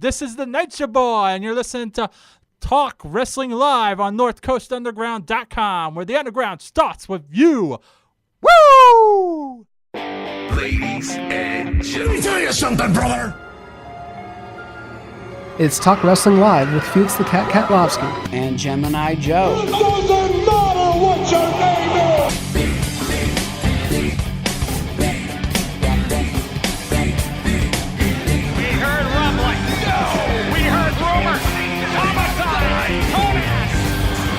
This is the Nature Boy, and you're listening to Talk Wrestling Live on NorthCoastUnderground.com, where the underground starts with you. Woo! Ladies and gentlemen. Let me tell you something, brother. It's Talk Wrestling Live with Felix the Cat Katlovski and Gemini Joe. It doesn't matter what your name is. We heard rumbling. No. We heard rumors. Homicide. Comas.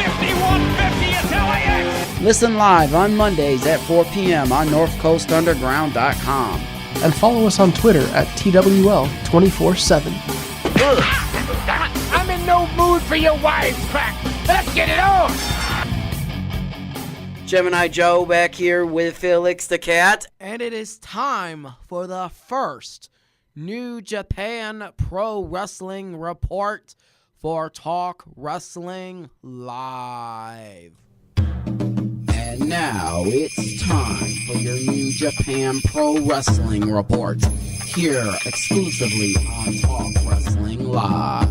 5150 at LAX. Listen live on Mondays at 4 p.m. on NorthCoastUnderground.com. And follow us on Twitter at TWL 24/7. I'm in no mood for your wisecrack. Let's get it on. Gemini Joe back here with Felix the Cat. And it is time for the first New Japan Pro Wrestling report for Talk Wrestling Live. And now it's time for your New Japan Pro Wrestling report. Here exclusively on Talk Wrestling Live.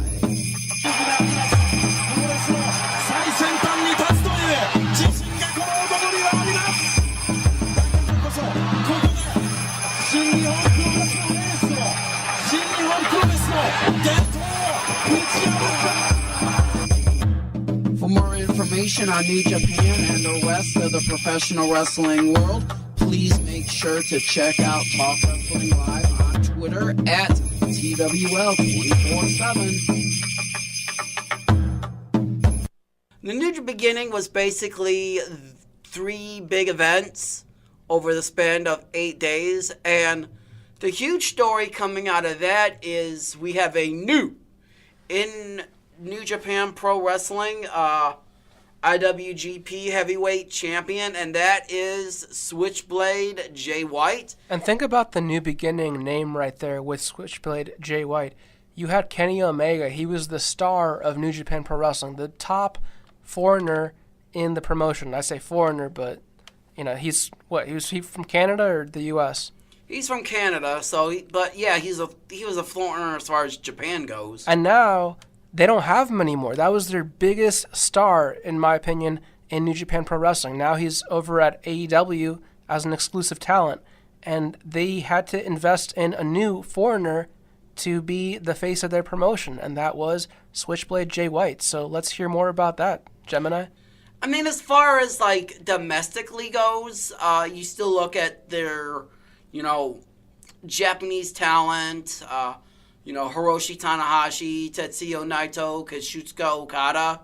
For more information on New Japan and the rest of the professional wrestling world, please make sure to check out Talk Wrestling Live on Twitter at TWL 24/7. The New Beginning was basically 3 big events over the span of 8 days, and the huge story coming out of that is we have a new in New Japan Pro Wrestling IWGP Heavyweight Champion, and that is Switchblade Jay White. And think about the New Beginning name right there with Switchblade Jay White. You had Kenny Omega. He was the star of New Japan Pro Wrestling, the top foreigner in the promotion. I say foreigner, but you know, he's what? He from Canada or the U.S.? He's from Canada, so he was a foreigner as far as Japan goes. And now they don't have him anymore. That was their biggest star, in my opinion, in New Japan Pro Wrestling. Now he's over at AEW as an exclusive talent, and they had to invest in a new foreigner to be the face of their promotion, and that was Switchblade Jay White. So let's hear more about that, Gemini. I mean, as far as like domestically goes, you still look at their, Japanese talent, Hiroshi Tanahashi, Tetsuya Naito, Kazuchika Okada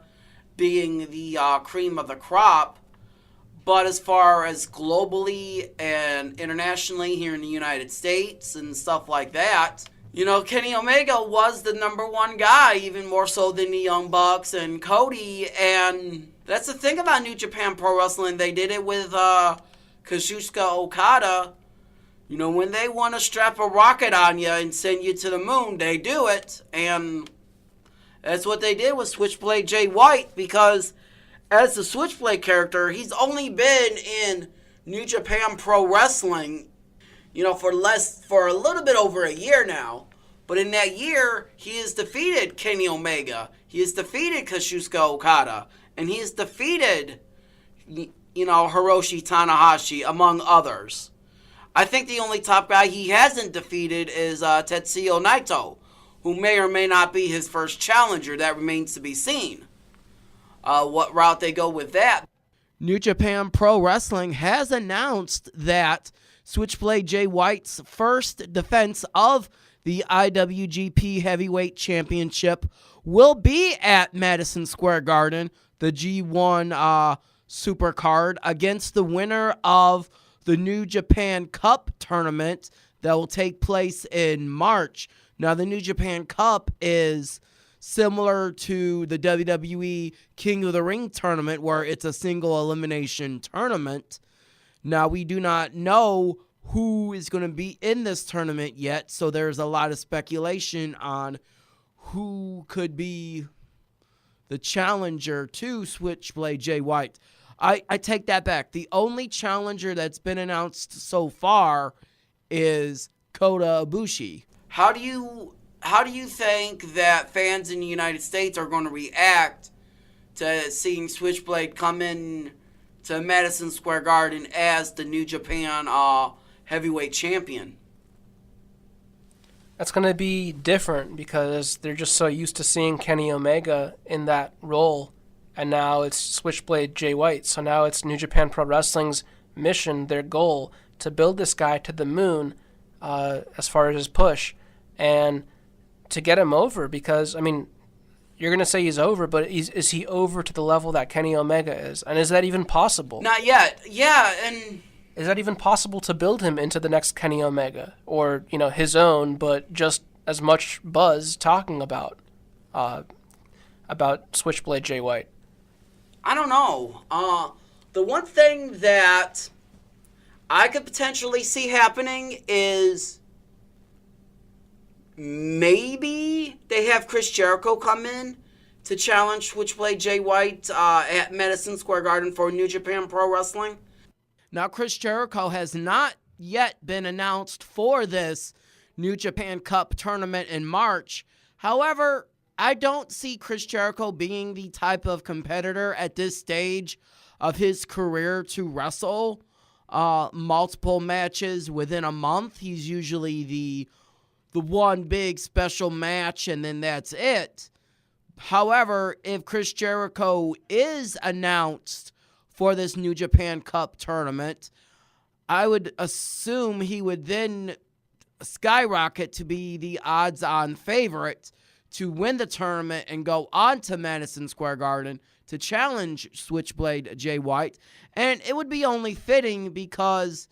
being the cream of the crop. But as far as globally and internationally here in the United States and stuff like that, Kenny Omega was the number one guy, even more so than the Young Bucks and Cody. And that's the thing about New Japan Pro Wrestling. They did it with Kazuchika Okada. When they want to strap a rocket on you and send you to the moon, they do it. And that's what they did with Switchblade Jay White, because as the Switchblade character, he's only been in New Japan Pro Wrestling, for a little bit over a year now. But in that year, he has defeated Kenny Omega. He has defeated Kazuchika Okada. And he has defeated, Hiroshi Tanahashi, among others. I think the only top guy he hasn't defeated is Tetsuya Naito, who may or may not be his first challenger. That remains to be seen. What route they go with that. New Japan Pro Wrestling has announced that Switchblade Jay White's first defense of the IWGP Heavyweight Championship will be at Madison Square Garden, the G1 Supercard, against the winner of the New Japan Cup tournament that will take place in March. Now, the New Japan Cup is similar to the WWE King of the Ring tournament, where it's a single elimination tournament. Now, we do not know who is going to be in this tournament yet, so there's a lot of speculation on who could be the challenger to Switchblade Jay White. I take that back. The only challenger that's been announced so far is Kota Ibushi. How do you how do you think that fans in the United States are going to react to seeing Switchblade come in to Madison Square Garden as the New Japan heavyweight champion? That's going to be different because they're just so used to seeing Kenny Omega in that role, and now it's Switchblade Jay White. So now it's New Japan Pro Wrestling's mission, their goal, to build this guy to the moon as far as his push, and to get him over because, I mean, you're going to say he's over, but is he over to the level that Kenny Omega is? And is that even possible? Not yet. Yeah, and is that even possible to build him into the next Kenny Omega? Or, his own, but just as much buzz talking about Switchblade Jay White? I don't know. The one thing that I could potentially see happening is maybe they have Chris Jericho come in to challenge Switchblade Jay White at Madison Square Garden for New Japan Pro Wrestling. Now, Chris Jericho has not yet been announced for this New Japan Cup tournament in March. However, I don't see Chris Jericho being the type of competitor at this stage of his career to wrestle multiple matches within a month. He's usually the one big special match, and then that's it. However, if Chris Jericho is announced for this New Japan Cup tournament, I would assume he would then skyrocket to be the odds-on favorite to win the tournament and go on to Madison Square Garden to challenge Switchblade Jay White. And it would be only fitting because,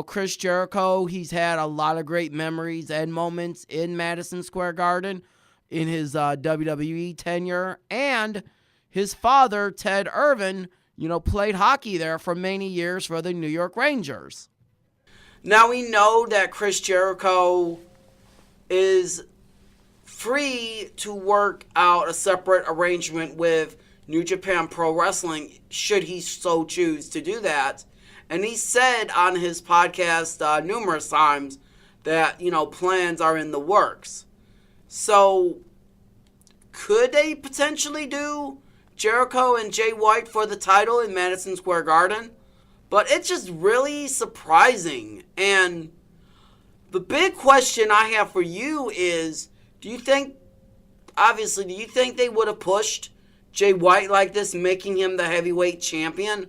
Chris Jericho, he's had a lot of great memories and moments in Madison Square Garden in his WWE tenure. And his father, Ted Irvin, played hockey there for many years for the New York Rangers. Now we know that Chris Jericho is free to work out a separate arrangement with New Japan Pro Wrestling, should he so choose to do that. And he said on his podcast numerous times that, plans are in the works. So, could they potentially do Jericho and Jay White for the title in Madison Square Garden? But it's just really surprising. And the big question I have for you is, do you think they would have pushed Jay White like this, making him the heavyweight champion,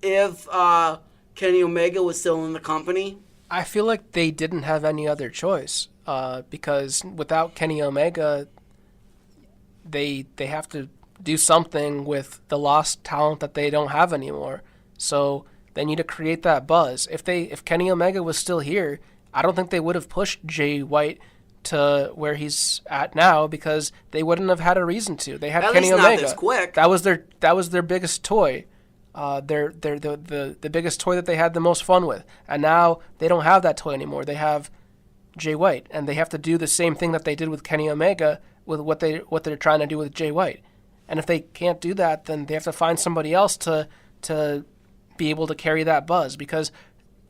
if Kenny Omega was still in the company? I feel like they didn't have any other choice because without Kenny Omega, they have to do something with the lost talent that they don't have anymore. So they need to create that buzz. If Kenny Omega was still here, I don't think they would have pushed Jay White to where he's at now because they wouldn't have had a reason to. They had Kenny Omega. At least not this quick. That was their biggest toy. The biggest toy that they had the most fun with. And now they don't have that toy anymore. They have Jay White, and they have to do the same thing that they did with Kenny Omega with what they're trying to do with Jay White. And if they can't do that, then they have to find somebody else to be able to carry that buzz, because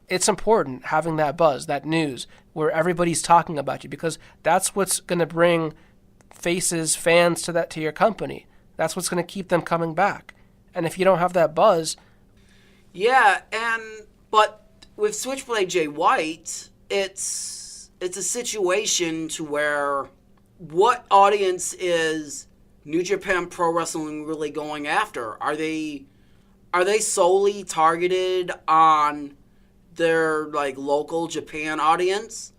it's important having that buzz, that news, where everybody's talking about you, because that's what's going to bring fans to your company. That's what's going to keep them coming back. And if you don't have that buzz... Yeah, but with Switchblade Jay White, it's a situation to where what audience is New Japan Pro Wrestling really going after? Are they solely targeted on their local Japan audience?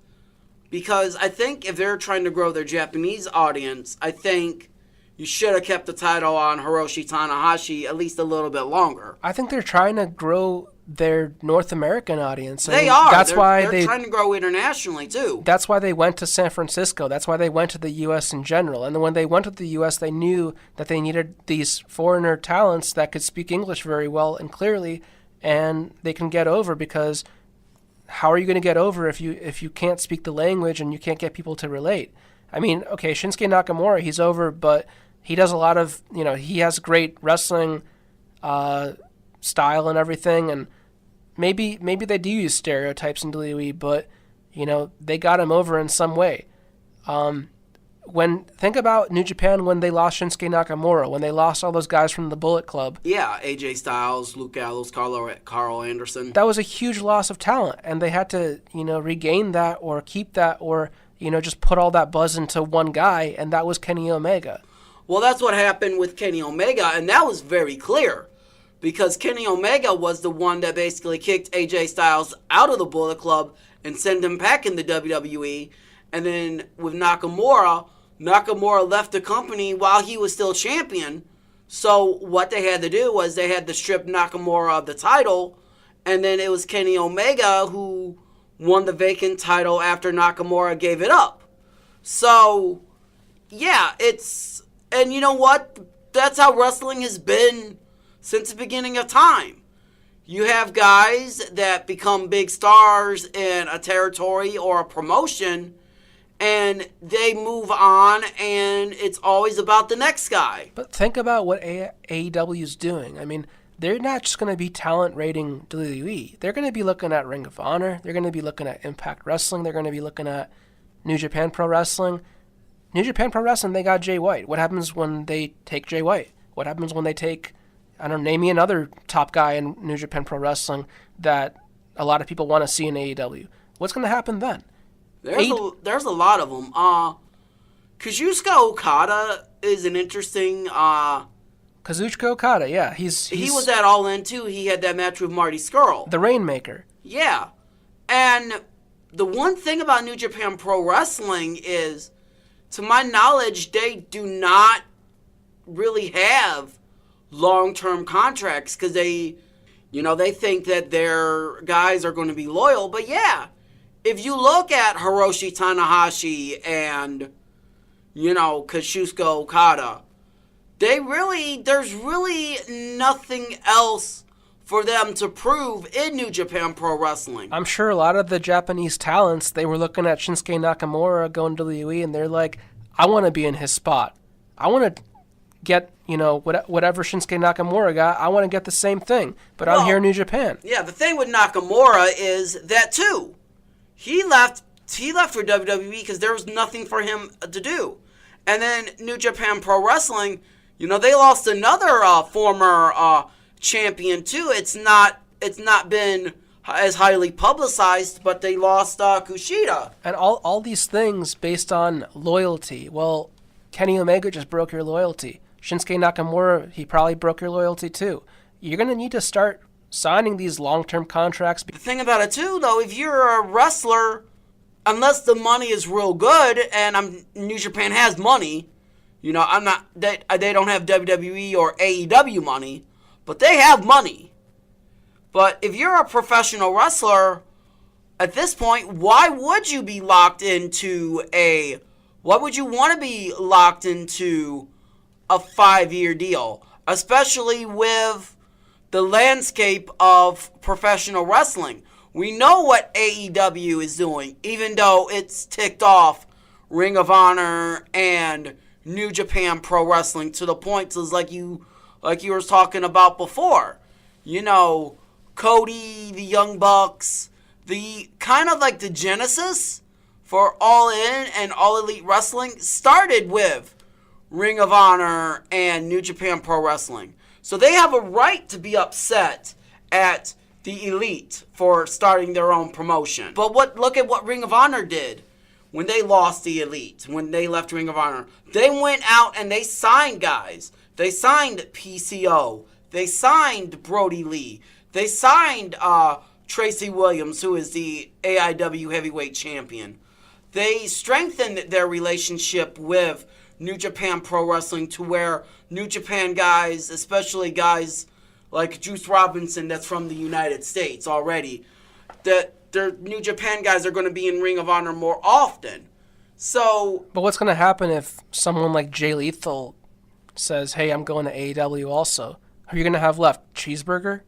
Because I think if they're trying to grow their Japanese audience, I think you should have kept the title on Hiroshi Tanahashi at least a little bit longer. I think they're trying to grow their North American audience. They are. They're trying to grow internationally, too. That's why they went to San Francisco. That's why they went to the U.S. in general. And then when they went to the U.S., they knew that they needed these foreigner talents that could speak English very well and clearly, and they can get over, because how are you going to get over if you can't speak the language and you can't get people to relate? I mean, okay, Shinsuke Nakamura, he's over, but he does a lot of, he has great wrestling style and everything, and maybe they do use stereotypes in WWE, but, they got him over in some way. Think about New Japan when they lost Shinsuke Nakamura, when they lost all those guys from the Bullet Club. Yeah, AJ Styles, Luke Gallows, Carl Anderson. That was a huge loss of talent, and they had to, regain that or keep that or, just put all that buzz into one guy, and that was Kenny Omega. Well, that's what happened with Kenny Omega, and that was very clear because Kenny Omega was the one that basically kicked AJ Styles out of the Bullet Club and sent him back in the WWE. And then with Nakamura left the company while he was still champion. So what they had to do was they had to strip Nakamura of the title, and then it was Kenny Omega who won the vacant title after Nakamura gave it up. So, yeah, and you know what? That's how wrestling has been since the beginning of time. You have guys that become big stars in a territory or a promotion, and they move on, and it's always about the next guy. But think about what AEW is doing. I mean, they're not just going to be talent rating WWE. They're going to be looking at Ring of Honor. They're going to be looking at Impact Wrestling. They're going to be looking at New Japan Pro Wrestling. New Japan Pro Wrestling, they got Jay White. What happens when they take Jay White? What happens when they take, name me another top guy in New Japan Pro Wrestling that a lot of people want to see in AEW? What's going to happen then? There's a lot of them. Kazuchika Okada is an interesting... Kazuchika Okada, yeah. He was at All In, too. He had that match with Marty Scurll. The Rainmaker. Yeah. And the one thing about New Japan Pro Wrestling is, to my knowledge, they do not really have long-term contracts because they think that their guys are going to be loyal. But yeah, if you look at Hiroshi Tanahashi and, Kazuchika Okada, there's really nothing else for them to prove in New Japan Pro Wrestling. I'm sure a lot of the Japanese talents, they were looking at Shinsuke Nakamura going to WWE, and they're like, I want to be in his spot. I want to get, whatever Shinsuke Nakamura got, I want to get the same thing. But I'm here in New Japan. Yeah, the thing with Nakamura is that, too. He left for WWE because there was nothing for him to do. And then New Japan Pro Wrestling, they lost another former champion too. It's not been as highly publicized, but they lost Kushida. And all these things based on loyalty. Well, Kenny Omega just broke your loyalty. Shinsuke Nakamura, he probably broke your loyalty too. You're going to need to start signing these long-term contracts. The thing about it too, though, if you're a wrestler, unless the money is real good, and New Japan has money, they don't have WWE or AEW money, but they have money. But if you're a professional wrestler, at this point, why would you be locked into a 5-year deal? Especially with the landscape of professional wrestling. We know what AEW is doing, even though it's ticked off Ring of Honor and New Japan Pro Wrestling to the point is like you were talking about before. Cody, the Young Bucks, the kind of like the genesis for All In and All Elite Wrestling started with Ring of Honor and New Japan Pro Wrestling. So they have a right to be upset at the Elite for starting their own promotion. But look at what Ring of Honor did when they lost the Elite, when they left Ring of Honor. They went out and they signed guys. They signed PCO. They signed Brody Lee. They signed Tracy Williams, who is the AIW heavyweight champion. They strengthened their relationship with New Japan Pro Wrestling to where New Japan guys, especially guys like Juice Robinson that's from the United States already, that their New Japan guys are going to be in Ring of Honor more often. So, but what's going to happen if someone like Jay Lethal says, hey, I'm going to AEW also? Who are you going to have left? Cheeseburger?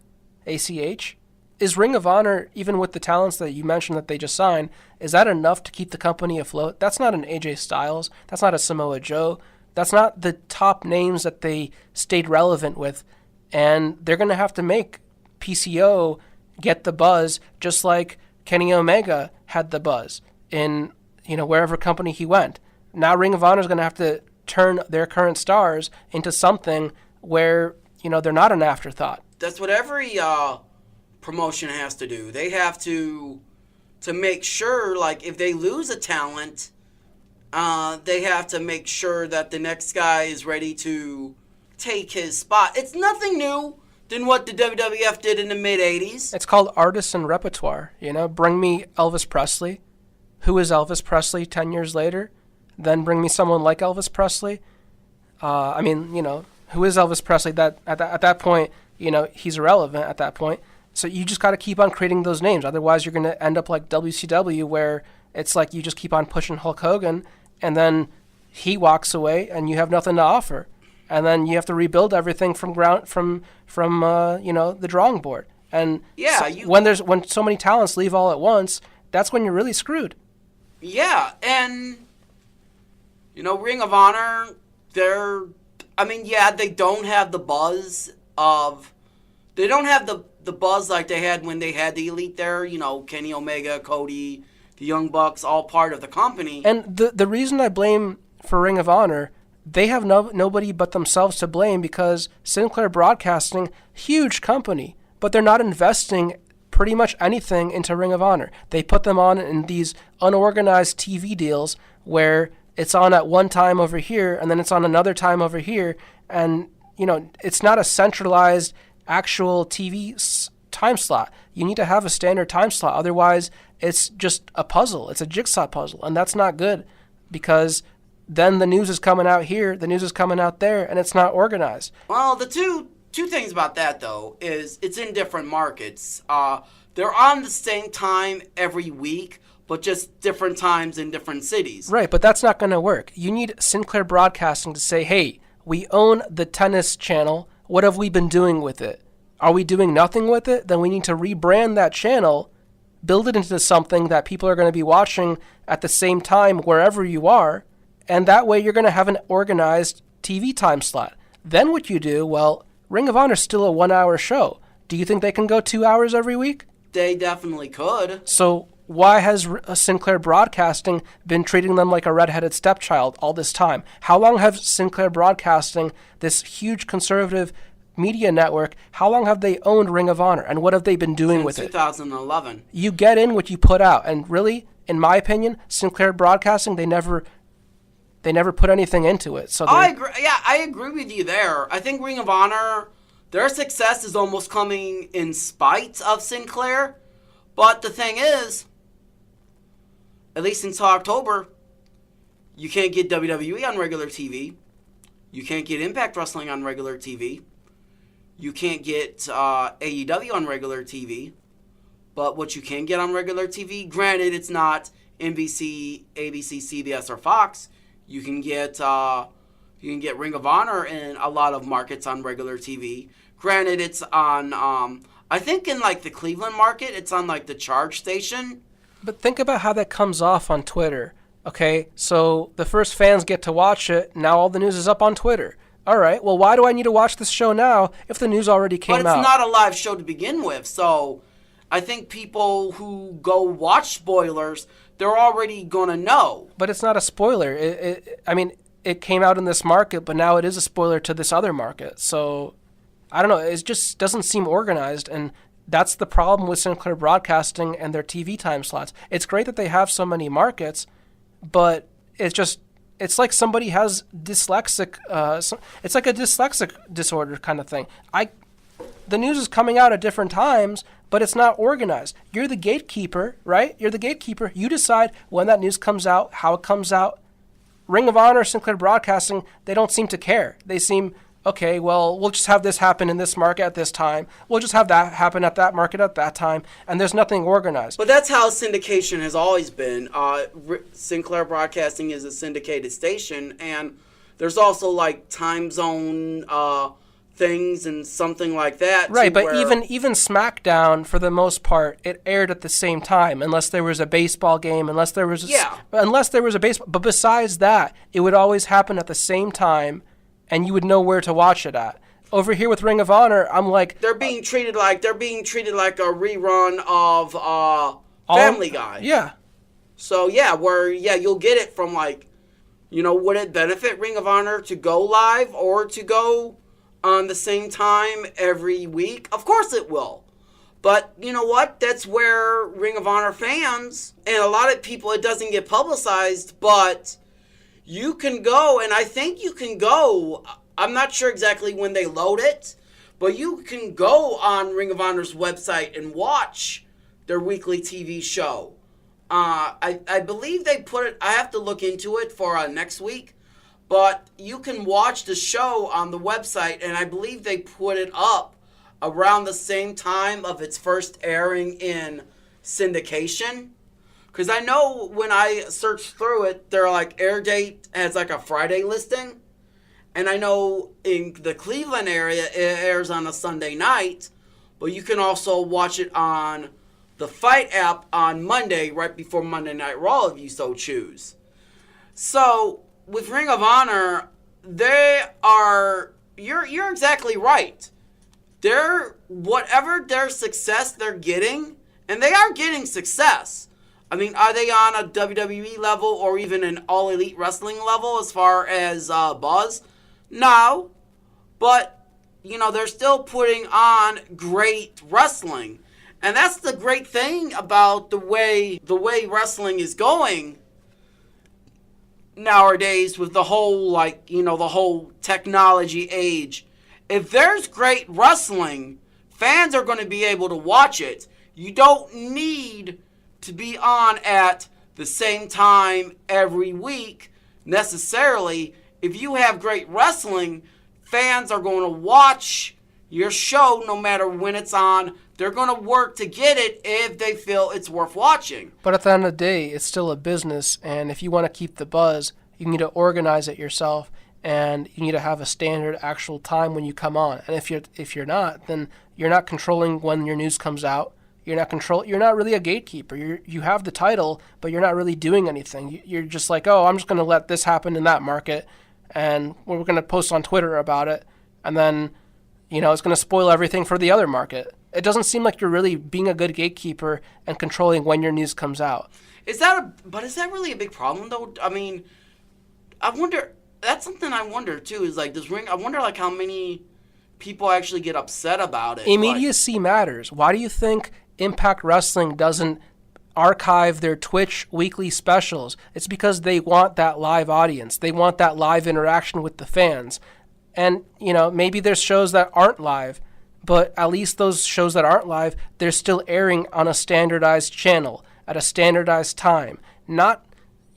ACH? Is Ring of Honor, even with the talents that you mentioned that they just signed, is that enough to keep the company afloat? That's not an AJ Styles. That's not a Samoa Joe. That's not the top names that they stayed relevant with. And they're going to have to make PCO get the buzz just like Kenny Omega had the buzz in, wherever company he went. Now Ring of Honor is going to have to turn their current stars into something where, they're not an afterthought. That's what every promotion has to do. They have to make sure, like, if they lose a talent, they have to make sure that the next guy is ready to take his spot. It's nothing new than what the WWF did in the mid-'80s. It's called artisan repertoire, Bring me Elvis Presley. Who is Elvis Presley 10 years later? Then bring me someone like Elvis Presley. Who is Elvis Presley? That at that point, he's irrelevant at that point. So you just got to keep on creating those names. Otherwise, you're going to end up like WCW, where it's like you just keep on pushing Hulk Hogan, and then he walks away, and you have nothing to offer, and then you have to rebuild everything from the drawing board. And when so many talents leave all at once, that's when you're really screwed. Yeah, and Ring of Honor, they don't have the buzz of. They don't have the buzz like they had when they had the Elite there. Kenny Omega, Cody, the Young Bucks, all part of the company. And the reason I blame for Ring of Honor, they have nobody but themselves to blame, because Sinclair Broadcasting, huge company, but they're not investing pretty much anything into Ring of Honor. They put them on in these unorganized TV deals where it's on at one time over here and then it's on another time over here, and it's not a centralized actual TV time slot. You need to have a standard time slot, otherwise it's just a puzzle. It's a jigsaw puzzle, and that's not good, because then the news is coming out here, the news is coming out there, and it's not organized. Well, the two things about that, though, is it's in different markets. They're on the same time every week, but just different times in different cities. Right, but that's not going to work. You need Sinclair Broadcasting to say, hey, we own the tennis channel. What have we been doing with it? Are we doing nothing with it? Then we need to rebrand that channel, build it into something that people are going to be watching at the same time wherever you are, and that way you're going to have an organized TV time slot. Then what you do, well, Ring of Honor is still a 1-hour show. Do you think they can go 2 hours every week? They definitely could. So why has Sinclair Broadcasting been treating them like a redheaded stepchild all this time? How long have Sinclair Broadcasting, this huge conservative media network, how long have they owned Ring of Honor, and what have they been doing with it? 2011. You get in what you put out, and really, in my opinion, Sinclair Broadcasting, they never put anything into it. So I agree. Yeah, I agree with you there. I think Ring of Honor, their success is almost coming in spite of Sinclair. But the thing is, at least until October, you can't get WWE on regular TV. You can't get Impact Wrestling on regular TV. You can't get AEW on regular TV. But what you can get on regular TV, granted it's not NBC, ABC, CBS, or Fox, you can get Ring of Honor in a lot of markets on regular TV. Granted, it's on I think in like the Cleveland market, it's on like the Charge station. But think about how that comes off on Twitter. Okay, so the first fans get to watch it. Now all the news is up on Twitter. All right, well, why do I need to watch this show now if the news already came out? But it's not a live show to begin with, so I think people who go watch spoilers, they're already going to know. But it's not a spoiler. It came out in this market, but now it is a spoiler to this other market. So, I don't know. It just doesn't seem organized, and that's the problem with Sinclair Broadcasting and their TV time slots. It's great that they have so many markets, but it's like somebody has dyslexic. It's like a dyslexic disorder kind of thing. The news is coming out at different times, but it's not organized. You're the gatekeeper, right? You're the gatekeeper. You decide when that news comes out, how it comes out. Ring of Honor, Sinclair Broadcasting, they don't seem to care. They seem, okay, well, we'll just have this happen in this market at this time. We'll just have that happen at that market at that time, and there's nothing organized. But that's how syndication has always been. Sinclair Broadcasting is a syndicated station, and there's also like time zone things and something like that. Right, but even SmackDown, for the most part, it aired at the same time, unless there was a baseball game, unless there was a baseball. But besides that, it would always happen at the same time, and you would know where to watch it at. Over here with Ring of Honor, I'm like, they're being treated like a rerun of Family Guy. Yeah. So you'll get it from like would it benefit Ring of Honor to go live or to go on the same time every week? Of course it will. But you know what? That's where Ring of Honor fans, and a lot of people, it doesn't get publicized, but you can go, and I think you can go, I'm not sure exactly when they load it, but you can go on Ring of Honor's website and watch their weekly TV show. I believe they put it, I have to look into it for next week, but you can watch the show on the website, and I believe they put it up around the same time of its first airing in syndication. Because I know when I searched through it, they're like air date has like a Friday listing. And I know in the Cleveland area, it airs on a Sunday night, but you can also watch it on the Fight app on Monday, right before Monday Night Raw, if you so choose. So, with Ring of Honor, you're exactly right. Whatever their success they're getting, and they are getting success. I mean, are they on a WWE level or even an All Elite Wrestling level as far as buzz? No. But, they're still putting on great wrestling. And that's the great thing about the way wrestling is going nowadays with the whole, the whole technology age. If there's great wrestling, fans are going to be able to watch it. You don't need to be on at the same time every week necessarily. If you have great wrestling, fans are going to watch your show no matter when it's on. They're going to work to get it if they feel it's worth watching. But at the end of the day, it's still a business, and if you want to keep the buzz, you need to organize it yourself, and you need to have a standard actual time when you come on. And if you're not, then you're not controlling when your news comes out. You're not really a gatekeeper. You have the title, but you're not really doing anything. You're just like, oh, I'm just going to let this happen in that market, and we're going to post on Twitter about it, and then it's going to spoil everything for the other market. It doesn't seem like you're really being a good gatekeeper and controlling when your news comes out. Is that really a big problem though? I mean, I wonder. That's something I wonder too. Is like this Ring. I wonder how many people actually get upset about it. Immediacy matters. Why do you think Impact Wrestling doesn't archive their Twitch weekly specials? It's because they want that live audience. They want that live interaction with the fans. And maybe there's shows that aren't live, but at least those shows that aren't live, they're still airing on a standardized channel at a standardized time. Not,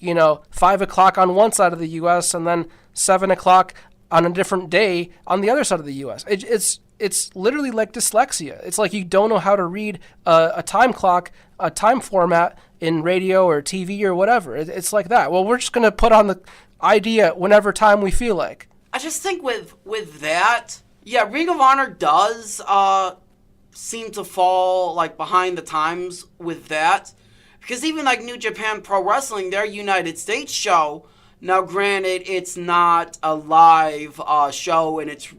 5 o'clock on one side of the U.S. and then 7 o'clock on a different day on the other side of the U.S. It's literally like dyslexia. It's like you don't know how to read a time clock, a time format in radio or TV or whatever. It's like that. Well, we're just going to put on the idea whenever time we feel like. I just think with that, yeah, Ring of Honor does seem to fall behind the times with that, because even New Japan Pro Wrestling, their United States show, now granted it's not a live show and it's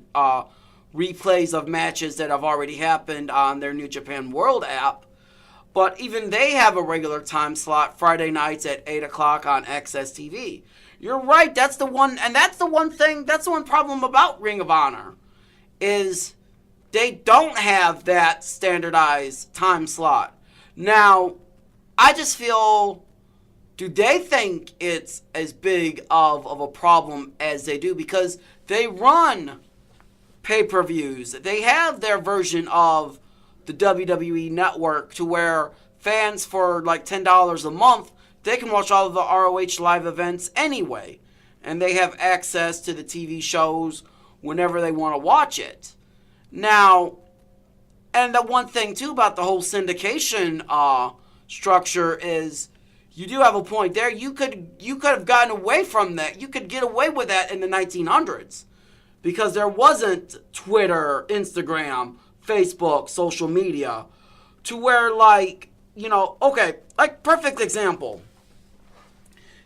replays of matches that have already happened on their New Japan World app, but even they have a regular time slot Friday nights at 8 o'clock on XS TV. You're right, that's the one problem about Ring of Honor, is they don't have that standardized time slot. Now, I just feel, do they think it's as big of a problem as they do? Because they run pay-per-views. They have their version of the WWE Network to where fans for $10 a month, they can watch all of the ROH live events anyway. And they have access to the TV shows whenever they want to watch it. Now, and the one thing too about the whole syndication structure is, you do have a point there. You could have gotten away from that. You could get away with that in the 1900s. Because there wasn't Twitter, Instagram, Facebook, social media, to where perfect example.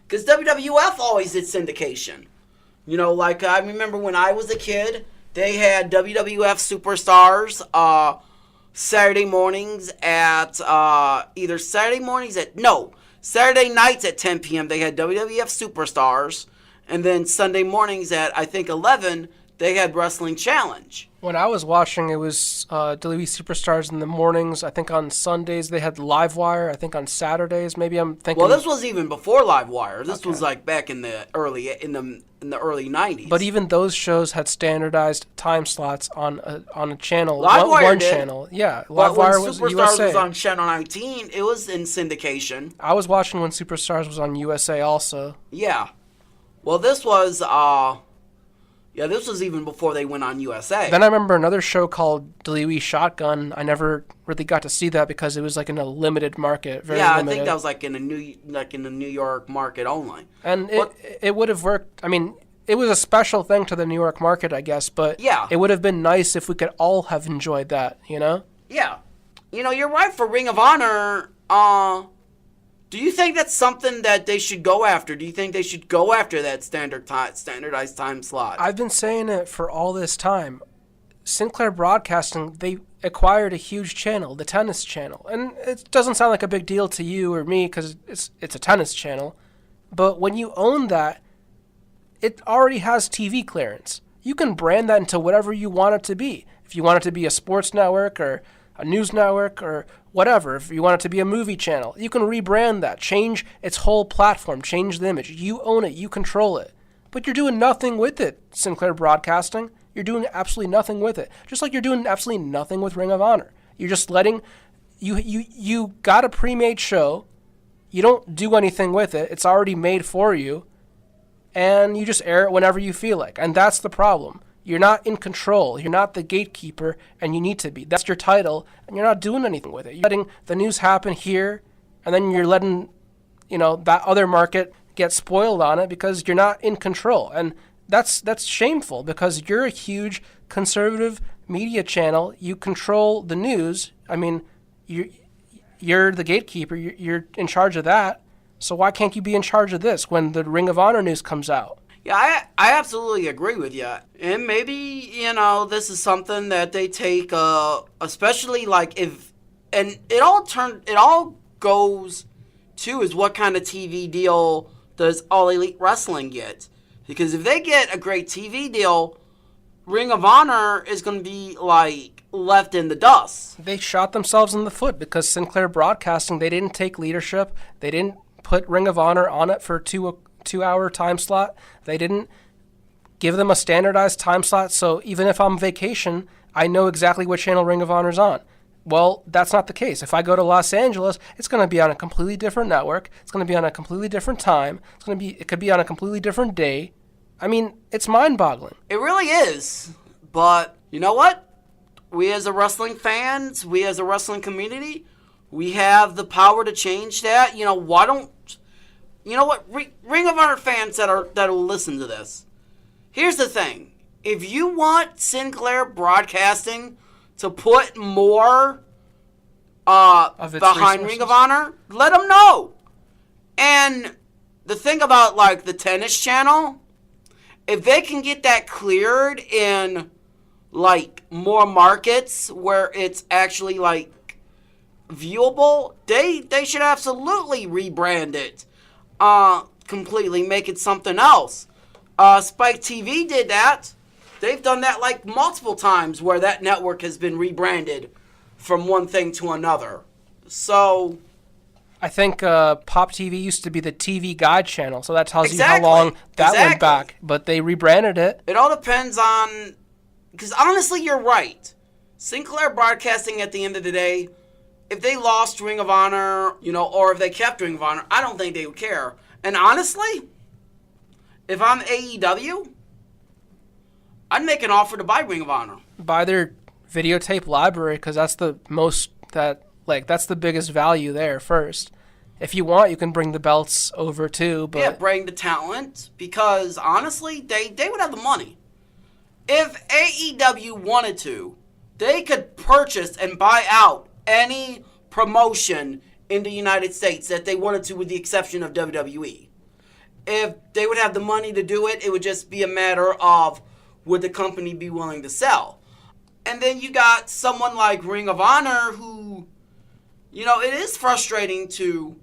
Because WWF always did syndication. I remember when I was a kid, they had WWF Superstars Saturday mornings at Saturday nights at 10 p.m. They had WWF Superstars. And then Sunday mornings at, I think, 11, they had Wrestling Challenge. When I was watching, it was WWE Superstars in the mornings. I think on Sundays they had Livewire. I think on Saturdays, maybe I'm thinking. Well, this was even before Livewire. This was like back in the early 90s. But even those shows had standardized time slots on a channel. Livewire one did. channel. Yeah, But when Livewire was Superstars USA. was on Channel 19, it was in syndication. I was watching when Superstars was on USA also. Yeah. Well, this was this was even before they went on USA. Then I remember another show called WWE Shotgun. I never really got to see that because it was like in a limited market. Very limited. I think that was like in the New York market only. And it would have worked. I mean, it was a special thing to the New York market, I guess. But yeah, it would have been nice if we could all have enjoyed that. You know? Yeah. You know, you're right for Ring of Honor. Do you think that's something that they should go after? Do you think they should go after that standardized time slot? I've been saying it for all this time. Sinclair Broadcasting, they acquired a huge channel, the tennis channel. And it doesn't sound like a big deal to you or me because it's a tennis channel. But when you own that, it already has TV clearance. You can brand that into whatever you want it to be. If you want it to be a sports network or a news network or whatever, if you want it to be a movie channel, you can rebrand that, change its whole platform, change the image. You own it, you control it. But you're doing nothing with it, Sinclair Broadcasting. You're doing absolutely nothing with it. Just like you're doing absolutely nothing with Ring of Honor. You're just letting, you got a pre-made show, you don't do anything with it, it's already made for you, and you just air it whenever you feel like. And that's the problem. You're not in control. You're not the gatekeeper, and you need to be. That's your title, and you're not doing anything with it. You're letting the news happen here, and then you're letting, that other market get spoiled on it because you're not in control. And that's shameful because you're a huge conservative media channel. You control the news. I mean, you're the gatekeeper. You're in charge of that. So why can't you be in charge of this when the Ring of Honor news comes out? Yeah, I absolutely agree with you. And maybe, this is something that they take, especially like and it all goes to is what kind of TV deal does All Elite Wrestling get? Because if they get a great TV deal, Ring of Honor is going to be like left in the dust. They shot themselves in the foot because Sinclair Broadcasting, they didn't take leadership. They didn't put Ring of Honor on it for a 2-hour time slot. They didn't give them a standardized time slot, so even if I'm on vacation, I know exactly what channel Ring of Honor's on. Well, that's not the case. If I go to Los Angeles, it's going to be on a completely different network. It's going to be on a completely different time. It could be on a completely different day. I mean, it's mind-boggling. It really is. But you know what? We as a wrestling fans, we as a wrestling community, we have the power to change that. Why don't Ring of Honor fans that'll listen to this. Here's the thing. If you want Sinclair Broadcasting to put more behind Ring of Honor, let them know. And the thing about like the tennis channel, if they can get that cleared in like more markets where it's actually like viewable, they should absolutely rebrand it. Completely make it something else. Spike TV did that. They've done that like multiple times where that network has been rebranded from one thing to another. So I think Pop TV used to be the TV Guide channel, so that tells you how long that went back. But they rebranded it. It all depends on, because honestly, you're right. Sinclair Broadcasting at the end of the day, if they lost Ring of Honor, or if they kept Ring of Honor, I don't think they would care. And honestly, if I'm AEW, I'd make an offer to buy Ring of Honor. Buy their videotape library because that's the that's the biggest value there first. If you want, you can bring the belts over too. But yeah, bring the talent because honestly, they would have the money. If AEW wanted to, they could purchase and buy out any promotion in the United States that they wanted to, with the exception of WWE. If they would have the money to do it, it would just be a matter of would the company be willing to sell. And then you got someone like Ring of Honor who, it is frustrating to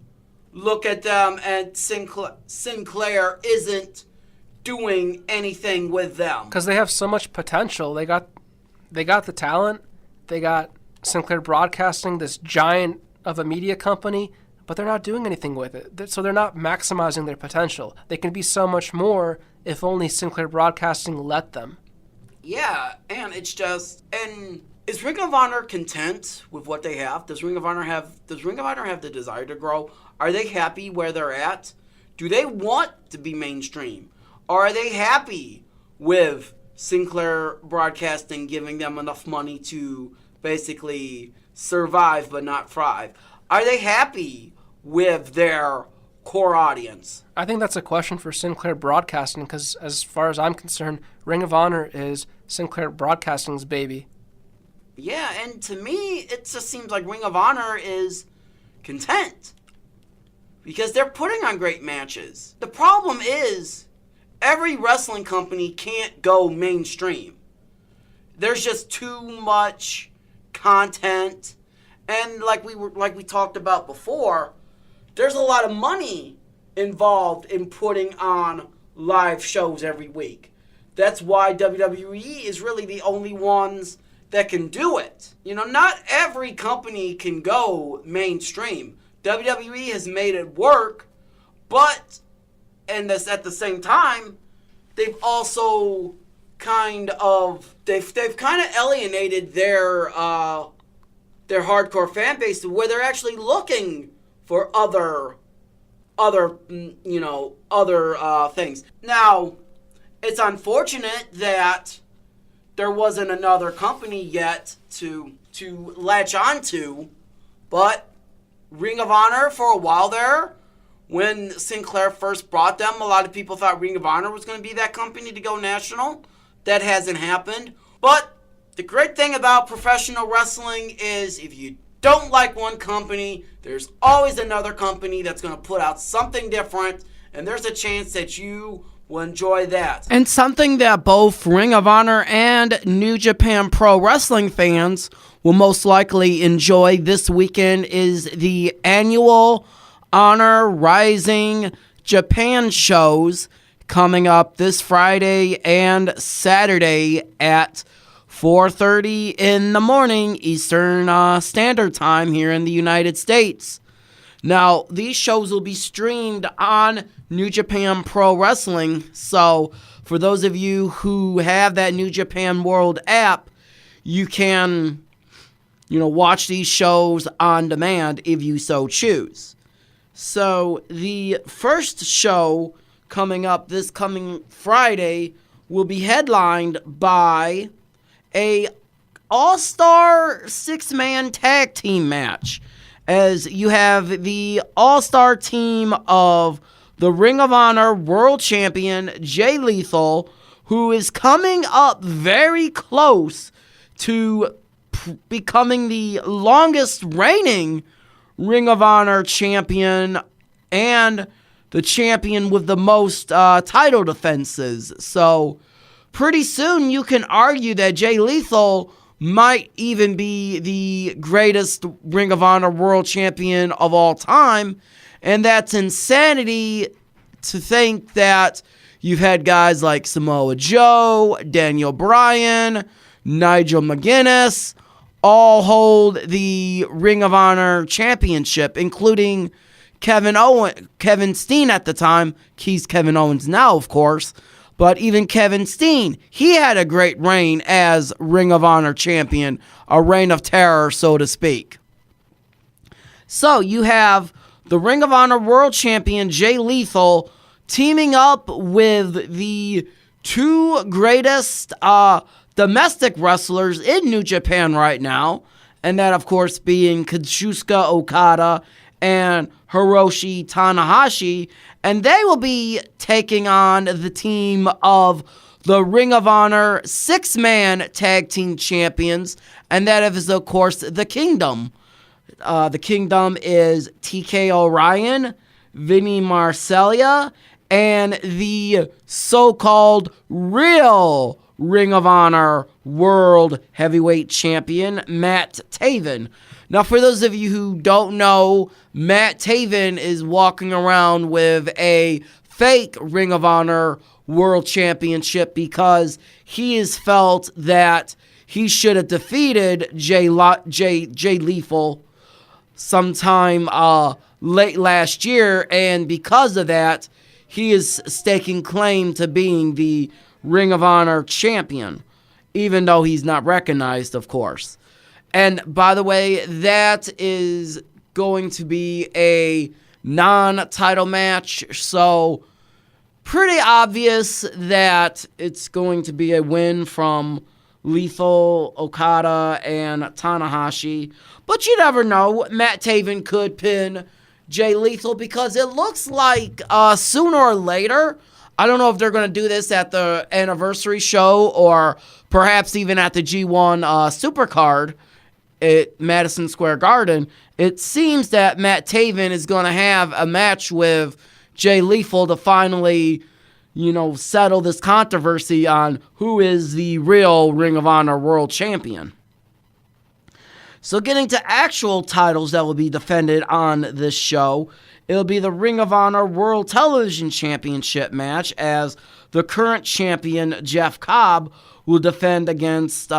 look at them and Sinclair isn't doing anything with them. Because they have so much potential. They got the talent. They got Sinclair Broadcasting, this giant of a media company, but they're not doing anything with it. So they're not maximizing their potential. They can be so much more if only Sinclair Broadcasting let them. Yeah, and it's just, and is Ring of Honor content with what they have? Does Ring of Honor have the desire to grow? Are they happy where they're at? Do they want to be mainstream? Or are they happy with Sinclair Broadcasting giving them enough money to basically survive but not thrive? Are they happy with their core audience? I think that's a question for Sinclair Broadcasting because as far as I'm concerned, Ring of Honor is Sinclair Broadcasting's baby. Yeah, and to me, it just seems like Ring of Honor is content because they're putting on great matches. The problem is every wrestling company can't go mainstream. There's just too much content, and like we talked about before, there's a lot of money involved in putting on live shows every week. That's why WWE is really the only ones that can do it. You know, not every company can go mainstream. WWE has made it work, but, and this at the same time, they've also kind of alienated their hardcore fan base to where they're actually looking for other things. Now, it's unfortunate that there wasn't another company yet to latch onto, but Ring of Honor for a while there, when Sinclair first brought them, a lot of people thought Ring of Honor was going to be that company to go national. That hasn't happened. But the great thing about professional wrestling is if you don't like one company, there's always another company that's going to put out something different, and there's a chance that you will enjoy that. And something that both Ring of Honor and New Japan Pro Wrestling fans will most likely enjoy this weekend is the annual Honor Rising Japan shows coming up this Friday and Saturday at 4:30 in the morning Eastern Standard Time here in the United States. Now, these shows will be streamed on New Japan Pro Wrestling, so for those of you who have that New Japan World app, you can, watch these shows on demand if you so choose. So, the first show coming up this coming Friday will be headlined by a all-star six-man tag team match, as you have the all-star team of the Ring of Honor World Champion Jay Lethal, who is coming up very close to becoming the longest reigning Ring of Honor champion and the champion with the most title defenses. So pretty soon you can argue that Jay Lethal might even be the greatest Ring of Honor World Champion of all time. And that's insanity to think that you've had guys like Samoa Joe, Daniel Bryan, Nigel McGuinness all hold the Ring of Honor Championship, including Kevin Steen at the time. He's Kevin Owens now, of course. But even Kevin Steen, he had a great reign as Ring of Honor champion, a reign of terror, so to speak. So you have the Ring of Honor World Champion Jay Lethal teaming up with the two greatest domestic wrestlers in New Japan right now, and that, of course, being Kazuchika Okada and Hiroshi Tanahashi, and they will be taking on the team of the Ring of Honor six-man tag team champions, and that is, of course, the Kingdom. The Kingdom is TK O'Ryan, Vinny Marseglia, and the so-called real Ring of Honor World Heavyweight Champion, Matt Taven. Now, for those of you who don't know, Matt Taven is walking around with a fake Ring of Honor World Championship because he has felt that he should have defeated Jay Lethal sometime late last year, and because of that, he is staking claim to being the Ring of Honor champion, even though he's not recognized, of course. And by the way, that is going to be a non-title match, so pretty obvious that it's going to be a win from Lethal, Okada, and Tanahashi. But you never know. Matt Taven could pin Jay Lethal because it looks like sooner or later, I don't know if they're going to do this at the anniversary show or perhaps even at the G1 Supercard at Madison Square Garden. It seems that Matt Taven is going to have a match with Jay Lethal to finally, settle this controversy on who is the real Ring of Honor World Champion. So getting to actual titles that will be defended on this show, it'll be the Ring of Honor World Television Championship match as the current champion, Jeff Cobb, will defend against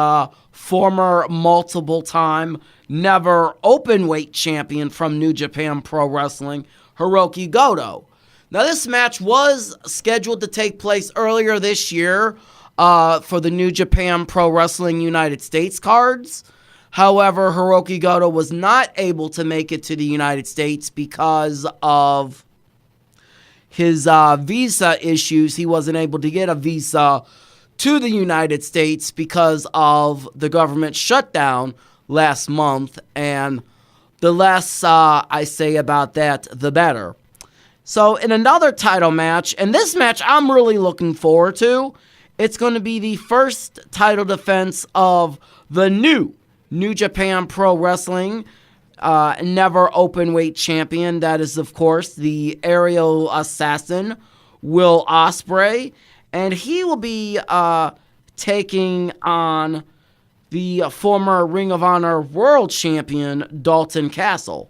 former multiple-time, never open-weight champion from New Japan Pro Wrestling, Hiroki Goto. Now, this match was scheduled to take place earlier this year for the New Japan Pro Wrestling United States cards. However, Hiroki Goto was not able to make it to the United States because of his visa issues. He wasn't able to get a visa to the United States because of the government shutdown last month, and the less I say about that, the better. So in another title match, and this match I'm really looking forward to, it's going to be the first title defense of the new New Japan Pro Wrestling never open-weight champion. That is, of course, the aerial assassin, Will Ospreay. And he will be taking on the former Ring of Honor World Champion, Dalton Castle.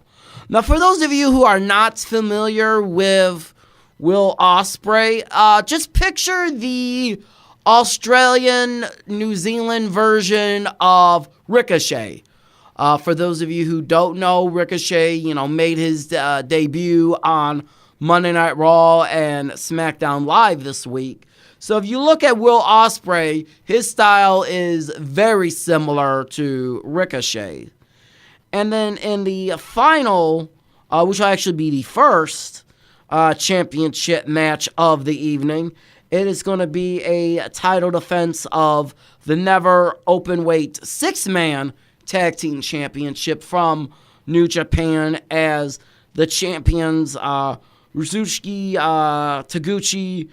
Now, for those of you who are not familiar with Will Ospreay, just picture the Australian, New Zealand version of Ricochet. For those of you who don't know, Ricochet, made his debut on Monday Night Raw and SmackDown Live this week. So if you look at Will Ospreay, his style is very similar to Ricochet. And then in the final, which will actually be the first championship match of the evening, it is going to be a title defense of the never open-weight six-man tag team championship from New Japan as the champions Rizuki Taguchi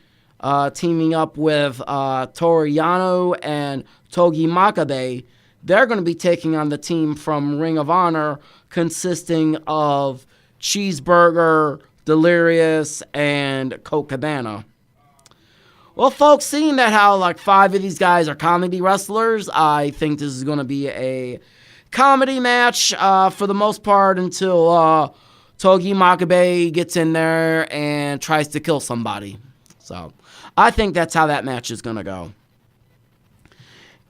teaming up with Toru Yano and Togi Makabe. They're going to be taking on the team from Ring of Honor consisting of Cheeseburger, Delirious, and Colt Cabana. Well, folks, seeing that how five of these guys are comedy wrestlers, I think this is going to be a comedy match for the most part until Togi Makabe gets in there and tries to kill somebody. So I think that's how that match is going to go.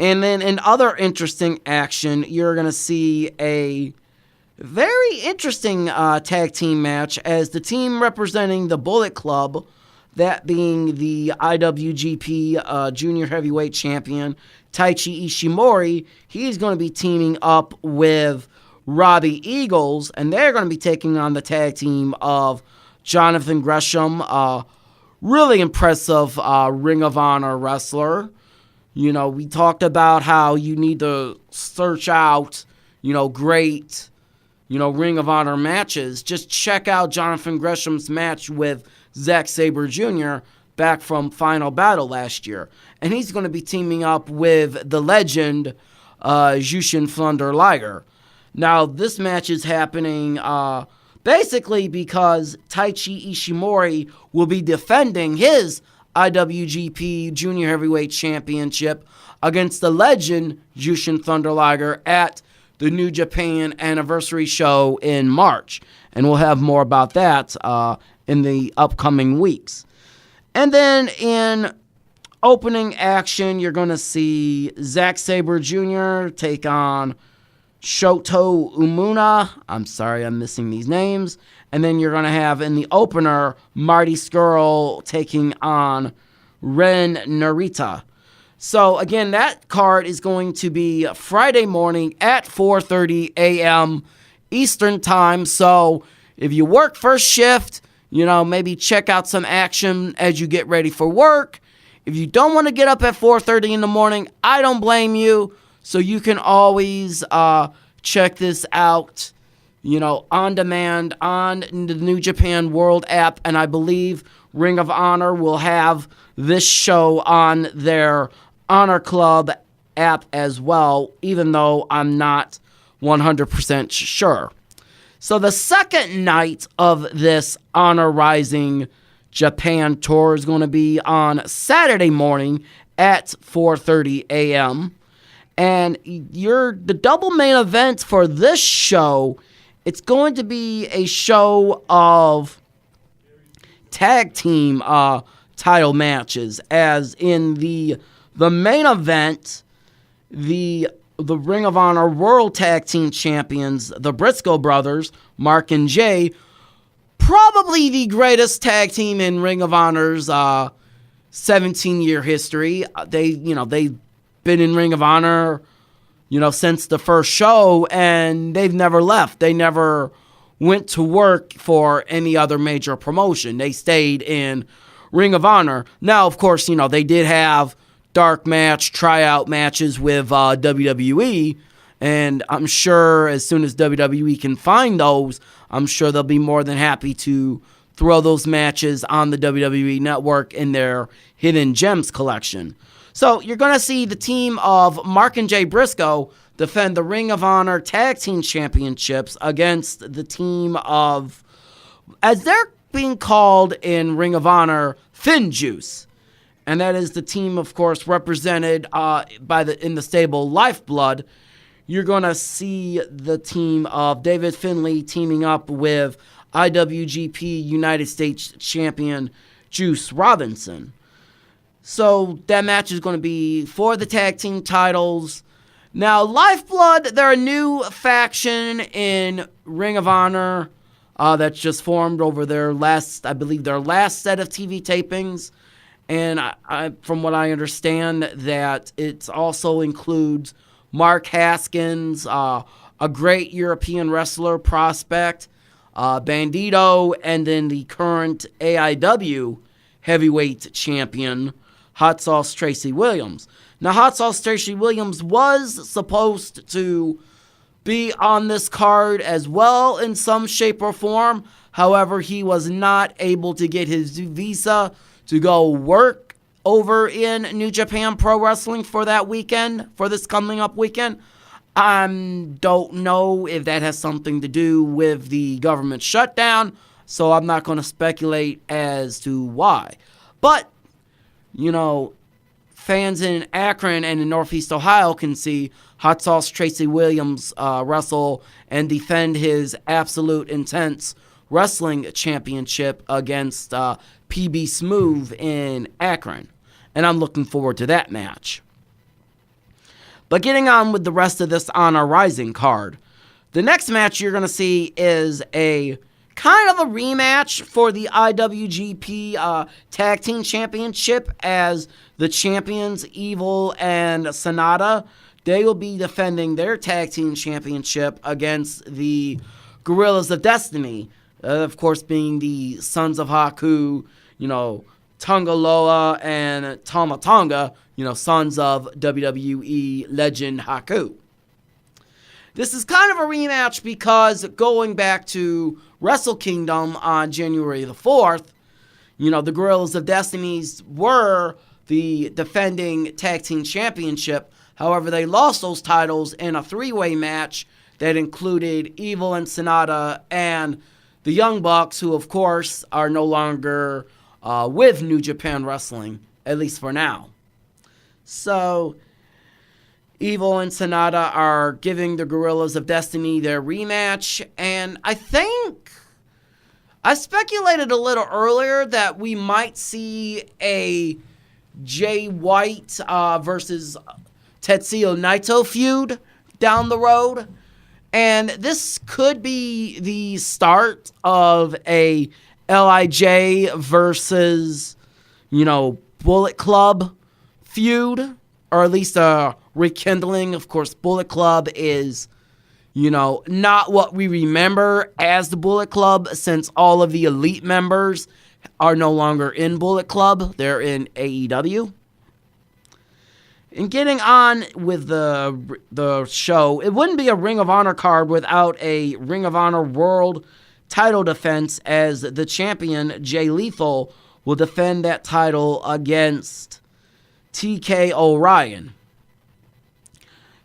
And then in other interesting action, you're going to see a very interesting tag team match as the team representing the Bullet Club, that being the IWGP Junior Heavyweight Champion, Taichi Ishimori, he's going to be teaming up with Robbie Eagles, and they're going to be taking on the tag team of Jonathan Gresham, really impressive Ring of Honor wrestler. We talked about how you need to search out, great, Ring of Honor matches. Just check out Jonathan Gresham's match with Zack Sabre Jr. back from Final Battle last year. And he's going to be teaming up with the legend, Jushin Thunder Liger. Now, this match is happening basically because Taichi Ishimori will be defending his IWGP Junior Heavyweight Championship against the legend, Jushin Thunder Liger, at the New Japan Anniversary Show in March. And we'll have more about that in the upcoming weeks. And then in opening action, you're going to see Zack Sabre Jr. take on Shoto Umuna. I'm sorry, I'm missing these names. And then you're going to have in the opener, Marty Scurll taking on Ren Narita. So again, that card is going to be Friday morning at 4:30 a.m. Eastern Time. So if you work first shift, maybe check out some action as you get ready for work. If you don't want to get up at 4:30 in the morning, I don't blame you. So you can always check this out, on demand on the New Japan World app. And I believe Ring of Honor will have this show on their Honor Club app as well, even though I'm not 100% sure. So the second night of this Honor Rising Japan tour is going to be on Saturday morning at 4:30 a.m. And the double main event for this show, it's going to be a show of tag team title matches, as in the main event, the Ring of Honor World Tag Team Champions, the Briscoe brothers, Mark and Jay, probably the greatest tag team in Ring of Honor's 17-year history. They've been in Ring of Honor, since the first show, and they've never left. They never went to work for any other major promotion. They stayed in Ring of Honor. Now, of course, they did have dark match, tryout matches with WWE, and I'm sure as soon as WWE can find those, I'm sure they'll be more than happy to throw those matches on the WWE Network in their Hidden Gems collection. So you're going to see the team of Mark and Jay Briscoe defend the Ring of Honor Tag Team Championships against the team of, as they're being called in Ring of Honor, Fin Juice. And that is the team, of course, represented in the stable Lifeblood. You're going to see the team of David Finlay teaming up with IWGP United States Champion Juice Robinson. So that match is going to be for the tag team titles. Now, Lifeblood, they're a new faction in Ring of Honor that's just formed over their last set of TV tapings. And I, from what I understand, that it also includes Mark Haskins, a great European wrestler prospect, Bandito, and then the current AIW heavyweight champion, Hot Sauce Tracy Williams. Now, Hot Sauce Tracy Williams was supposed to be on this card as well in some shape or form. However, he was not able to get his visa to go work over in New Japan Pro Wrestling for that weekend, for this coming up weekend. I don't know if that has something to do with the government shutdown, so I'm not going to speculate as to why. But, fans in Akron and in Northeast Ohio can see Hot Sauce Tracy Williams wrestle and defend his Absolute Intense Wrestling Championship against PB Smooth in Akron. And I'm looking forward to that match. But getting on with the rest of this Honor Rising card, the next match you're going to see is a kind of a rematch for the IWGP Tag Team Championship, as the champions Evil and Sonata, they will be defending their Tag Team Championship against the Guerrillas of Destiny, of course being the Sons of Haku, Tongaloa and Tama Tonga, sons of WWE legend Haku. This is kind of a rematch because going back to Wrestle Kingdom on January the 4th, the Guerrillas of Destiny were the defending tag team championship. However, they lost those titles in a three-way match that included Evil and Sonata and the Young Bucks, who, of course, are no longer with New Japan Wrestling, at least for now. So, Evil and Sonata are giving the Guerrillas of Destiny their rematch, and I think I speculated a little earlier that we might see a Jay White versus Tetsuya Naito feud down the road. And this could be the start of a LIJ versus, Bullet Club feud, or at least a rekindling. Of course, Bullet Club is, not what we remember as the Bullet Club, since all of the elite members are no longer in Bullet Club. They're in AEW. And getting on with the show, it wouldn't be a Ring of Honor card without a Ring of Honor World title defense, as the champion, Jay Lethal, will defend that title against TK O'Ryan.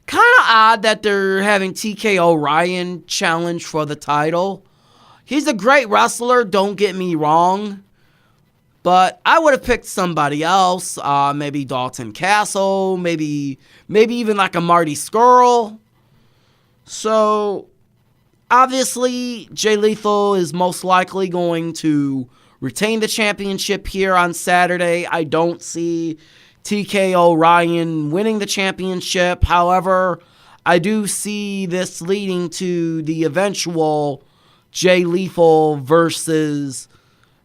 Kind of odd that they're having TK O'Ryan challenge for the title. He's a great wrestler, don't get me wrong. But I would have picked somebody else, maybe Dalton Castle, maybe even like a Marty Scurll. So, obviously, Jay Lethal is most likely going to retain the championship here on Saturday. I don't see TK O'Ryan winning the championship. However, I do see this leading to the eventual Jay Lethal versus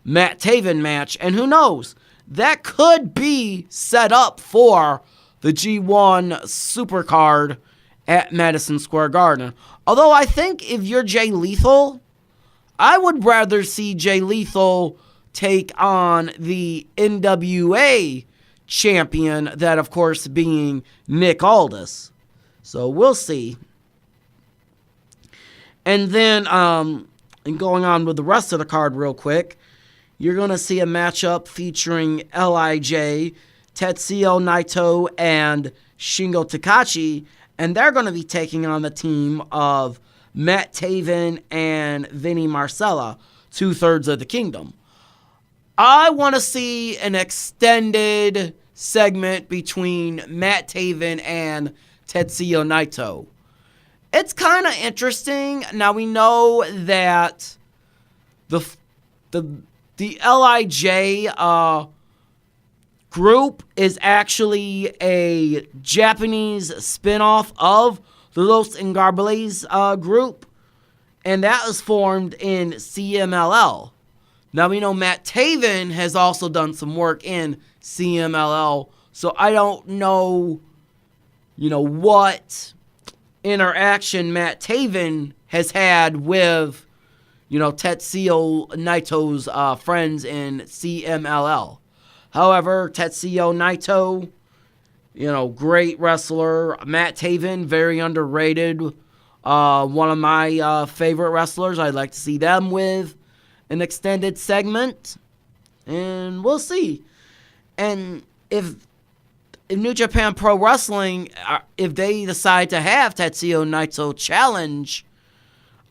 Matt Taven match, and who knows, that could be set up for the G1 Supercard at Madison Square Garden. Although I think if you're Jay Lethal, I would rather see Jay Lethal take on the NWA champion, that of course being Nick Aldis. So we'll see. And then, and going on with the rest of the card real quick, you're going to see a matchup featuring LIJ, Tetsuya Naito, and Shingo Takagi, and they're going to be taking on the team of Matt Taven and Vinny Marcella, 2/3 of the Kingdom. I want to see an extended segment between Matt Taven and Tetsuya Naito. It's kind of interesting. Now, we know that the LIJ group is actually a Japanese spinoff of the Los Ingobernables group, and that was formed in CMLL. Now, we know Matt Taven has also done some work in CMLL, so I don't know, what interaction Matt Taven has had with Tetsuya Naito's friends in CMLL. However, Tetsuya Naito, great wrestler. Matt Taven, very underrated. One of my favorite wrestlers. I'd like to see them with an extended segment. And we'll see. And if New Japan Pro Wrestling, if they decide to have Tetsuya Naito challenge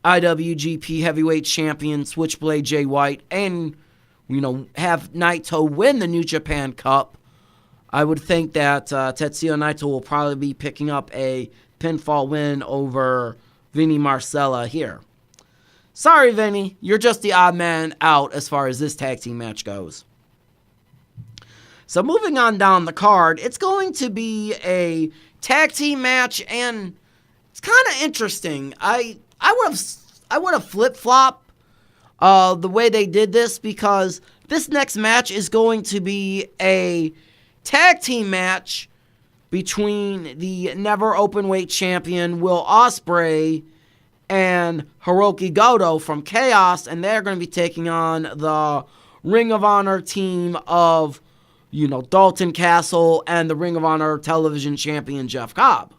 IWGP Heavyweight Champion Switchblade Jay White and, have Naito win the New Japan Cup, I would think that Tetsuya Naito will probably be picking up a pinfall win over Vinny Marcella here. Sorry, Vinny, you're just the odd man out as far as this tag team match goes. So moving on down the card, it's going to be a tag team match, and it's kind of interesting. I would have flip-flopped the way they did this, because this next match is going to be a tag team match between the never openweight champion Will Ospreay and Hiroki Goto from Chaos, and they're going to be taking on the Ring of Honor team of, Dalton Castle and the Ring of Honor television champion Jeff Cobb.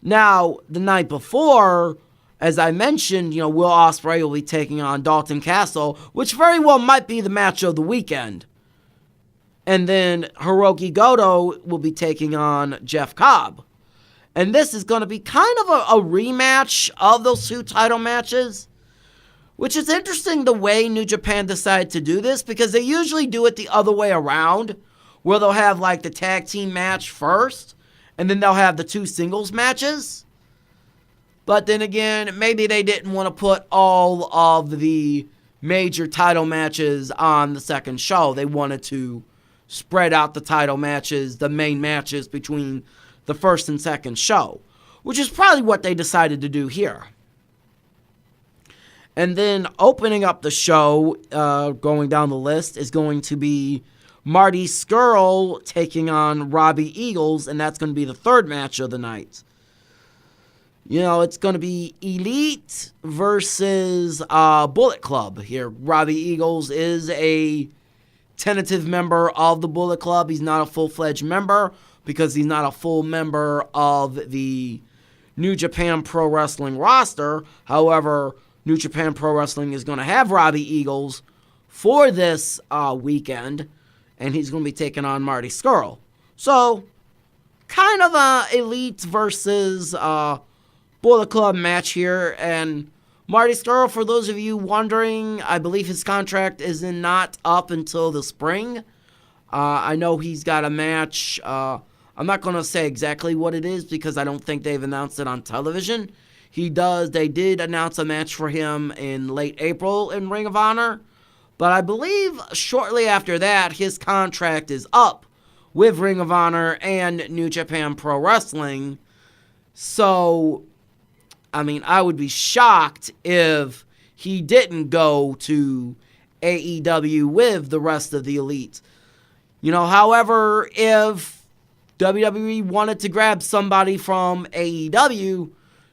Now, the night before, as I mentioned, Will Ospreay will be taking on Dalton Castle, which very well might be the match of the weekend. And then Hiroki Goto will be taking on Jeff Cobb. And this is going to be kind of a rematch of those two title matches, which is interesting the way New Japan decided to do this, because they usually do it the other way around, where they'll have like the tag team match first, and then they'll have the two singles matches. But then again, maybe they didn't want to put all of the major title matches on the second show. They wanted to spread out the title matches, the main matches between the first and second show, which is probably what they decided to do here. And then opening up the show, going down the list, is going to be Marty Scurll taking on Robbie Eagles, and that's going to be the third match of the night. You know, it's going to be Elite versus Bullet Club here. Robbie Eagles is a tentative member of the Bullet Club. He's not a full-fledged member because he's not a full member of the New Japan Pro Wrestling roster. However, New Japan Pro Wrestling is going to have Robbie Eagles for this weekend, and he's going to be taking on Marty Scurll. So, kind of a Elite versus Bullet Club match here, and Marty Scurll, for those of you wondering, I believe his contract is not up until the spring. I know he's got a match. I'm not going to say exactly what it is because I don't think they've announced it on television. They did announce a match for him in late April in Ring of Honor, but I believe shortly after that, his contract is up with Ring of Honor and New Japan Pro Wrestling. So, I mean, I would be shocked if he didn't go to AEW with the rest of the Elite. You know, however, if WWE wanted to grab somebody from AEW,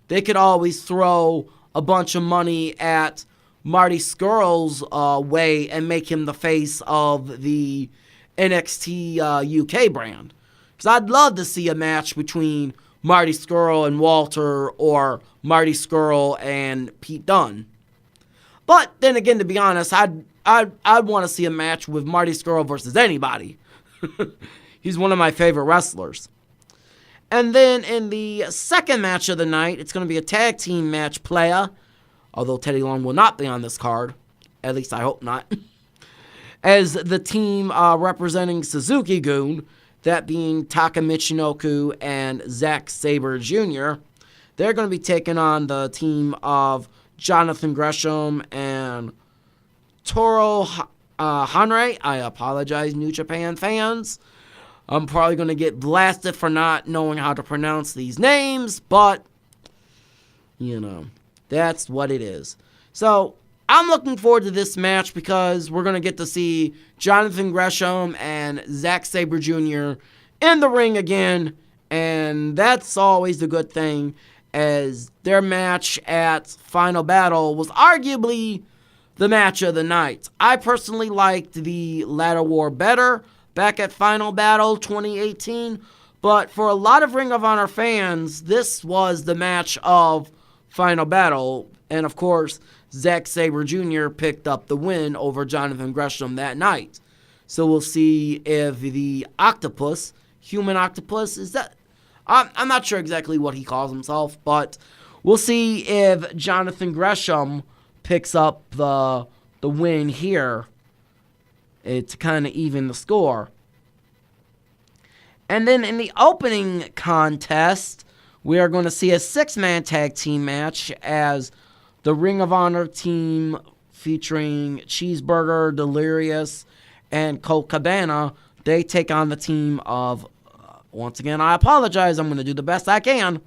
they could always throw a bunch of money at Marty Scurll's way and make him the face of the NXT UK brand. Because I'd love to see a match between Marty Scurll and Walter or Marty Scurll and Pete Dunne. But then again, to be honest, I'd want to see a match with Marty Scurll versus anybody. He's one of my favorite wrestlers. And then in the second match of the night, it's going to be a tag team match playa, although Teddy Long will not be on this card. At least I hope not. As the team representing Suzuki-gun, that being Taka Michinoku and Zack Sabre Jr., they're going to be taking on the team of Jonathan Gresham and Toru Hanre. I apologize, New Japan fans. I'm probably going to get blasted for not knowing how to pronounce these names, but, you know, that's what it is. So, I'm looking forward to this match because we're going to get to see Jonathan Gresham and Zack Sabre Jr. in the ring again, and that's always the good thing, as their match at Final Battle was arguably the match of the night. I personally liked the Ladder War better back at Final Battle 2018, but for a lot of Ring of Honor fans, this was the match of Final Battle, and of course, Zack Sabre Jr. picked up the win over Jonathan Gresham that night. So we'll see if the octopus, human octopus, is that... I'm not sure exactly what he calls himself, but we'll see if Jonathan Gresham picks up the win here to kind of even the score. And then in the opening contest, we are going to see a 6-man tag team match as the Ring of Honor team featuring Cheeseburger, Delirious, and Colt Cabana, they take on the team of, once again, I apologize, I'm going to do the best I can,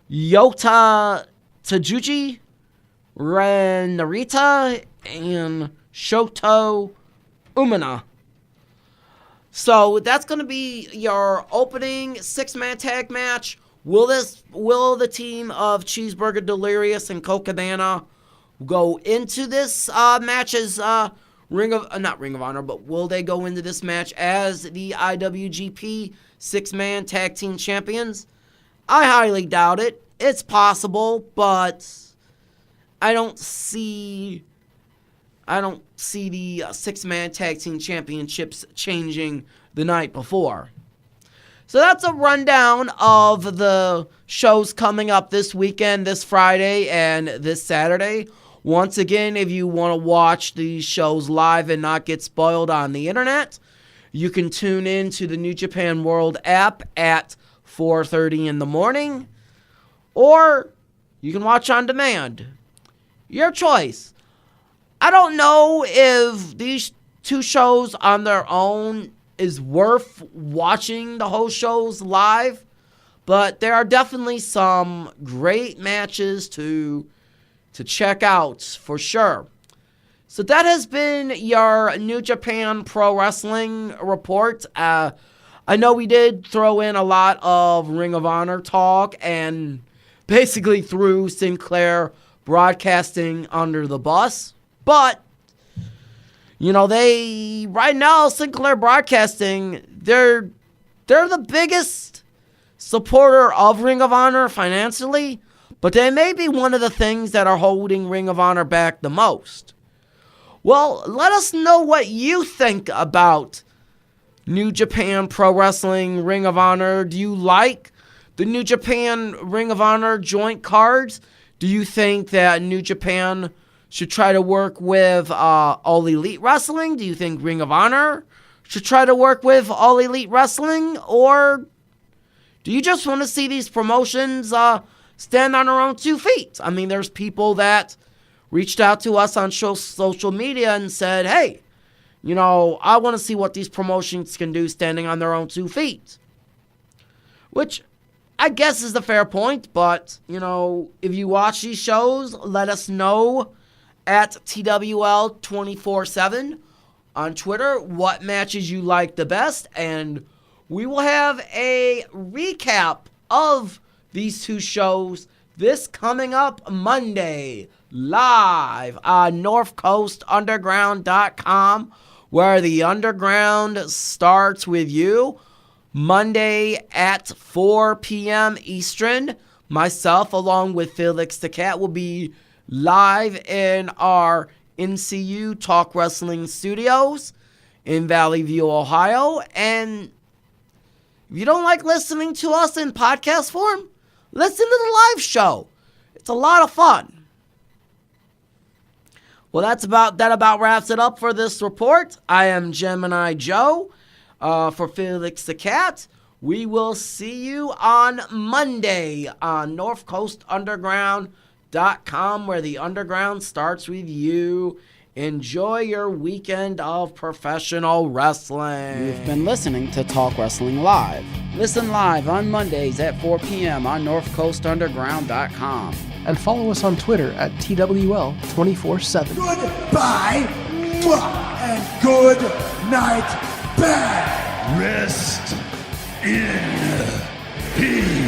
Yota Tajuchi, Ren Narita, and Shoto Umina. So that's going to be your opening 6-man tag match. Will the team of Cheeseburger, Delirious, and Colt Cabana go into this match as not Ring of Honor, but will they go into this match as the IWGP 6-man tag team champions? I highly doubt it. It's possible, but I don't see the 6-man tag team championships changing the night before. So that's a rundown of the shows coming up this weekend, this Friday, and this Saturday. Once again, if you want to watch these shows live and not get spoiled on the internet, you can tune in to the New Japan World app at 4:30 in the morning, or you can watch on demand. Your choice. I don't know if these two shows on their own is worth watching the whole shows live, but there are definitely some great matches to check out for sure. So that has been your New Japan Pro Wrestling report. I know we did throw in a lot of Ring of Honor talk and basically threw Sinclair Broadcasting under the bus, but they right now Sinclair Broadcasting, they're the biggest supporter of Ring of Honor financially, but they may be one of the things that are holding Ring of Honor back the most. Well, let us know what you think about New Japan Pro Wrestling, Ring of Honor. Do you like the New Japan Ring of Honor joint cards? Do you think that New Japan should try to work with All Elite Wrestling? Do you think Ring of Honor should try to work with All Elite Wrestling? Or do you just want to see these promotions stand on their own 2 feet? I mean, there's people that reached out to us on social media and said, hey, I want to see what these promotions can do standing on their own 2 feet. Which I guess is the fair point, but, if you watch these shows, let us know at TWL 24/7 on Twitter what matches you like the best, and we will have a recap of these 2 shows this coming up Monday live on northcoastunderground.com, where the underground starts with you. Monday at 4 p.m. Eastern, myself along with Felix the Cat will be live in our NCU Talk Wrestling Studios in Valley View, Ohio. And if you don't like listening to us in podcast form, listen to the live show. It's a lot of fun. Well, that about wraps it up for this report. I am Gemini Joe for Felix the Cat. We will see you on Monday on northcoastunderground.com, where the underground starts with you. Enjoy your weekend of professional wrestling. You've been listening to Talk Wrestling Live. Listen live on Mondays at 4 p.m. on northcoastunderground.com. And follow us on Twitter at TWL 24/7. Goodbye and good night, bad. Rest in peace.